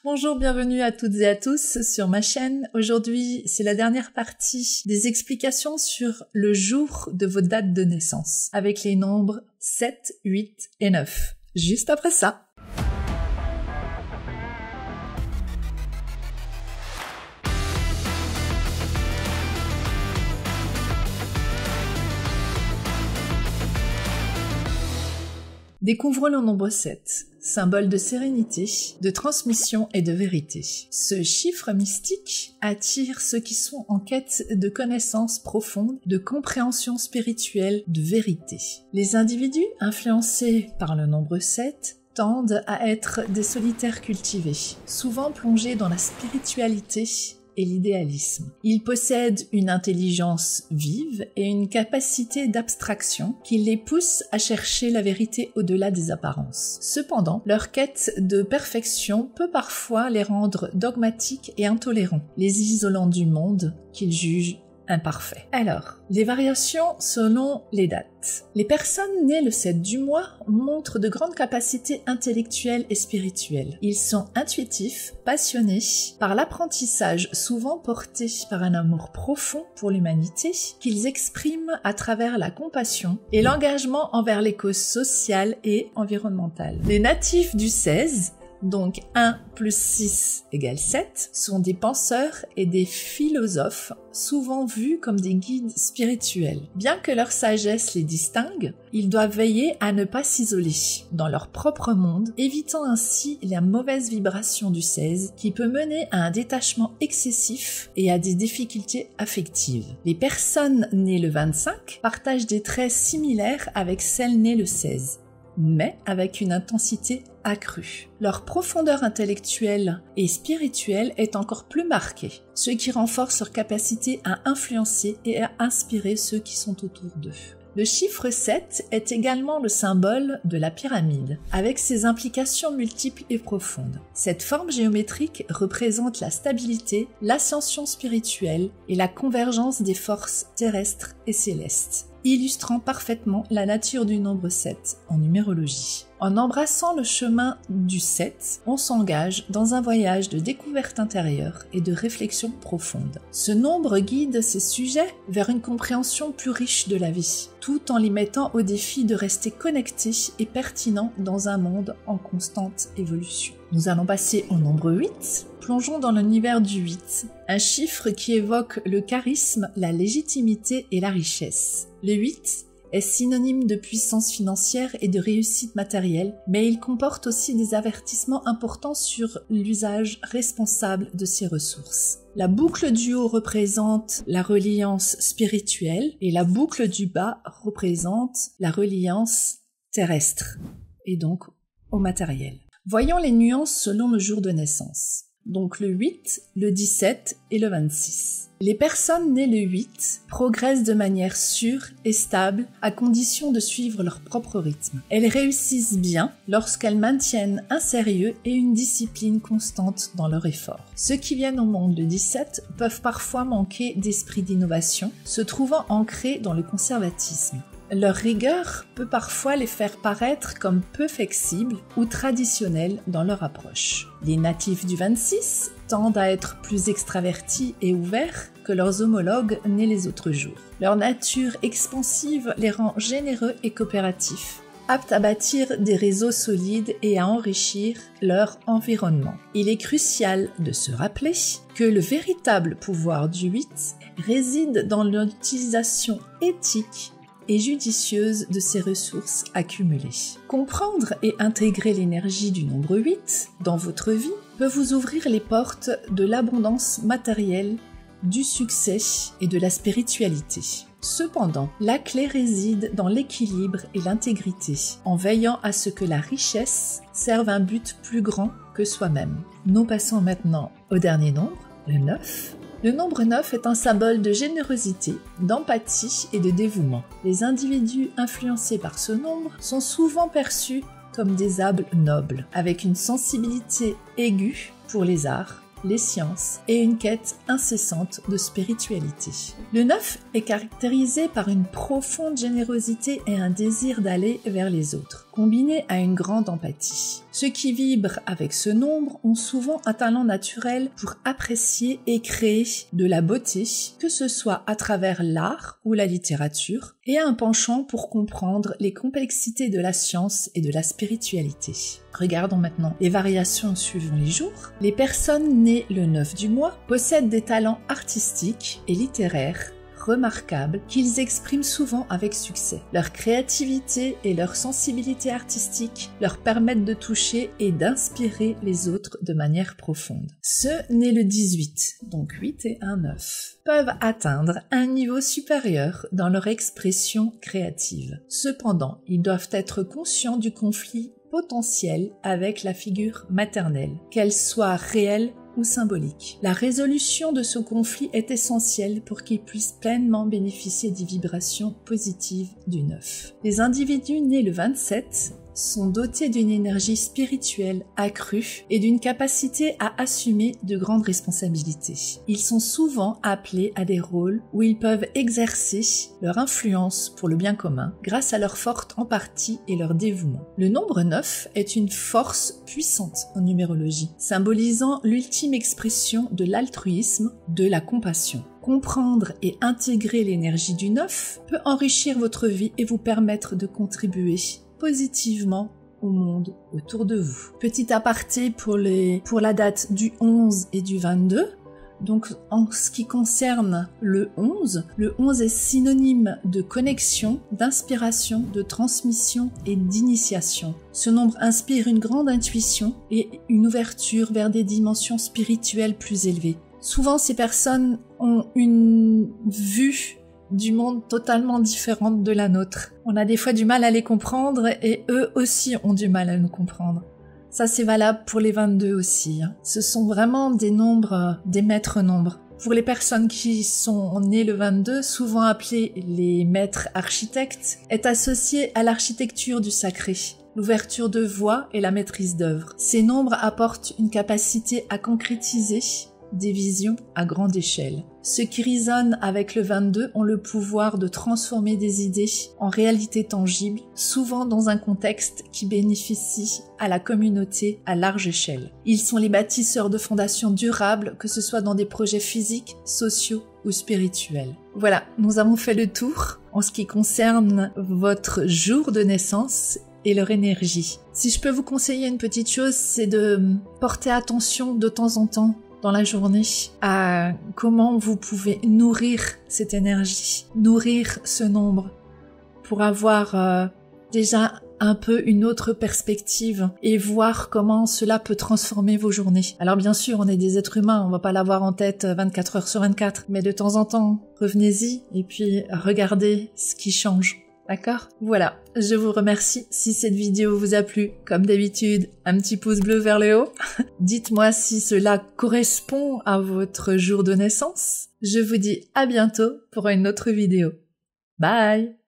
Bonjour, bienvenue à toutes et à tous sur ma chaîne. Aujourd'hui, c'est la dernière partie des explications sur le jour de vos dates de naissance, avec les nombres 7, 8 et 9. Juste après ça. Découvrons le nombre 7, symbole de sérénité, de transmission et de vérité. Ce chiffre mystique attire ceux qui sont en quête de connaissances profondes, de compréhension spirituelle, de vérité. Les individus influencés par le nombre 7 tendent à être des solitaires cultivés, souvent plongés dans la spiritualité et l'idéalisme. Ils possèdent une intelligence vive et une capacité d'abstraction qui les pousse à chercher la vérité au-delà des apparences. Cependant, leur quête de perfection peut parfois les rendre dogmatiques et intolérants, les isolant du monde qu'ils jugent imparfait. Alors, les variations selon les dates. Les personnes nées le 7 du mois montrent de grandes capacités intellectuelles et spirituelles. Ils sont intuitifs, passionnés par l'apprentissage, souvent portés par un amour profond pour l'humanité qu'ils expriment à travers la compassion et l'engagement envers les causes sociales et environnementales. Les natifs du 16, donc 1 plus 6 égale 7, sont des penseurs et des philosophes, souvent vus comme des guides spirituels. Bien que leur sagesse les distingue, ils doivent veiller à ne pas s'isoler dans leur propre monde, évitant ainsi la mauvaise vibration du 16 qui peut mener à un détachement excessif et à des difficultés affectives. Les personnes nées le 25 partagent des traits similaires avec celles nées le 16. Mais avec une intensité accrue. Leur profondeur intellectuelle et spirituelle est encore plus marquée, ce qui renforce leur capacité à influencer et à inspirer ceux qui sont autour d'eux. Le chiffre 7 est également le symbole de la pyramide, avec ses implications multiples et profondes. Cette forme géométrique représente la stabilité, l'ascension spirituelle et la convergence des forces terrestres et célestes, illustrant parfaitement la nature du nombre 7 en numérologie. En embrassant le chemin du 7, on s'engage dans un voyage de découverte intérieure et de réflexion profonde. Ce nombre guide ses sujets vers une compréhension plus riche de la vie, tout en les mettant au défi de rester connectés et pertinents dans un monde en constante évolution. Nous allons passer au nombre 8. Plongeons dans l'univers du 8, un chiffre qui évoque le charisme, la légitimité et la richesse. Le 8 est synonyme de puissance financière et de réussite matérielle, mais il comporte aussi des avertissements importants sur l'usage responsable de ses ressources. La boucle du haut représente la reliance spirituelle et la boucle du bas représente la reliance terrestre, et donc au matériel. Voyons les nuances selon le jour de naissance. Donc le 8, le 17 et le 26. Les personnes nées le 8 progressent de manière sûre et stable à condition de suivre leur propre rythme. Elles réussissent bien lorsqu'elles maintiennent un sérieux et une discipline constante dans leur effort. Ceux qui viennent au monde le 17 peuvent parfois manquer d'esprit d'innovation, se trouvant ancrés dans le conservatisme. Leur rigueur peut parfois les faire paraître comme peu flexibles ou traditionnels dans leur approche. Les natifs du 26 tendent à être plus extravertis et ouverts que leurs homologues nés les autres jours. Leur nature expansive les rend généreux et coopératifs, aptes à bâtir des réseaux solides et à enrichir leur environnement. Il est crucial de se rappeler que le véritable pouvoir du 8 réside dans l'utilisation éthique et judicieuse de ces ressources accumulées. Comprendre et intégrer l'énergie du nombre 8 dans votre vie peut vous ouvrir les portes de l'abondance matérielle, du succès et de la spiritualité. Cependant, la clé réside dans l'équilibre et l'intégrité, en veillant à ce que la richesse serve un but plus grand que soi-même. Nous passons maintenant au dernier nombre, le 9. Le nombre 9 est un symbole de générosité, d'empathie et de dévouement. Les individus influencés par ce nombre sont souvent perçus comme des âmes nobles, avec une sensibilité aiguë pour les arts, les sciences et une quête incessante de spiritualité. Le 9 est caractérisé par une profonde générosité et un désir d'aller vers les autres, combiné à une grande empathie. Ceux qui vibrent avec ce nombre ont souvent un talent naturel pour apprécier et créer de la beauté, que ce soit à travers l'art ou la littérature, et un penchant pour comprendre les complexités de la science et de la spiritualité. Regardons maintenant les variations suivant les jours. Les personnes nées le 9 du mois possèdent des talents artistiques et littéraires remarquables qu'ils expriment souvent avec succès. Leur créativité et leur sensibilité artistique leur permettent de toucher et d'inspirer les autres de manière profonde. Ceux nés le 18, donc 8 et 1 9, peuvent atteindre un niveau supérieur dans leur expression créative. Cependant, ils doivent être conscients du conflit potentiel avec la figure maternelle, qu'elle soit réelle ou symbolique. La résolution de ce conflit est essentielle pour qu'ils puissent pleinement bénéficier des vibrations positives du 9. Les individus nés le 27 sont dotés d'une énergie spirituelle accrue et d'une capacité à assumer de grandes responsabilités. Ils sont souvent appelés à des rôles où ils peuvent exercer leur influence pour le bien commun grâce à leur forte empathie et leur dévouement. Le nombre 9 est une force puissante en numérologie, symbolisant l'ultime expression de l'altruisme, de la compassion. Comprendre et intégrer l'énergie du 9 peut enrichir votre vie et vous permettre de contribuer positivement au monde autour de vous. Petit aparté pour la date du 11 et du 22. Donc en ce qui concerne le 11 est synonyme de connexion, d'inspiration, de transmission et d'initiation. Ce nombre inspire une grande intuition et une ouverture vers des dimensions spirituelles plus élevées. Souvent, ces personnes ont une vue du monde totalement différente de la nôtre. On a des fois du mal à les comprendre et eux aussi ont du mal à nous comprendre. Ça, c'est valable pour les 22 aussi. Ce sont vraiment des nombres, des maîtres nombres. Pour les personnes qui sont nées le 22, souvent appelées les maîtres architectes, est associé à l'architecture du sacré, l'ouverture de voie et la maîtrise d'œuvre. Ces nombres apportent une capacité à concrétiser des visions à grande échelle. Ceux qui résonnent avec le 22 ont le pouvoir de transformer des idées en réalité tangible, souvent dans un contexte qui bénéficie à la communauté à large échelle. Ils sont les bâtisseurs de fondations durables, que ce soit dans des projets physiques, sociaux ou spirituels. Voilà, nous avons fait le tour en ce qui concerne votre jour de naissance et leur énergie. Si je peux vous conseiller une petite chose, c'est de porter attention de temps en temps dans la journée à comment vous pouvez nourrir cette énergie, nourrir ce nombre pour avoir déjà un peu une autre perspective et voir comment cela peut transformer vos journées. Alors bien sûr, on est des êtres humains, on va pas l'avoir en tête 24 heures sur 24, mais de temps en temps, revenez-y et puis regardez ce qui change. D'accord ? Voilà, je vous remercie. Si cette vidéo vous a plu, comme d'habitude, un petit pouce bleu vers le haut. Dites-moi si cela correspond à votre jour de naissance. Je vous dis à bientôt pour une autre vidéo. Bye!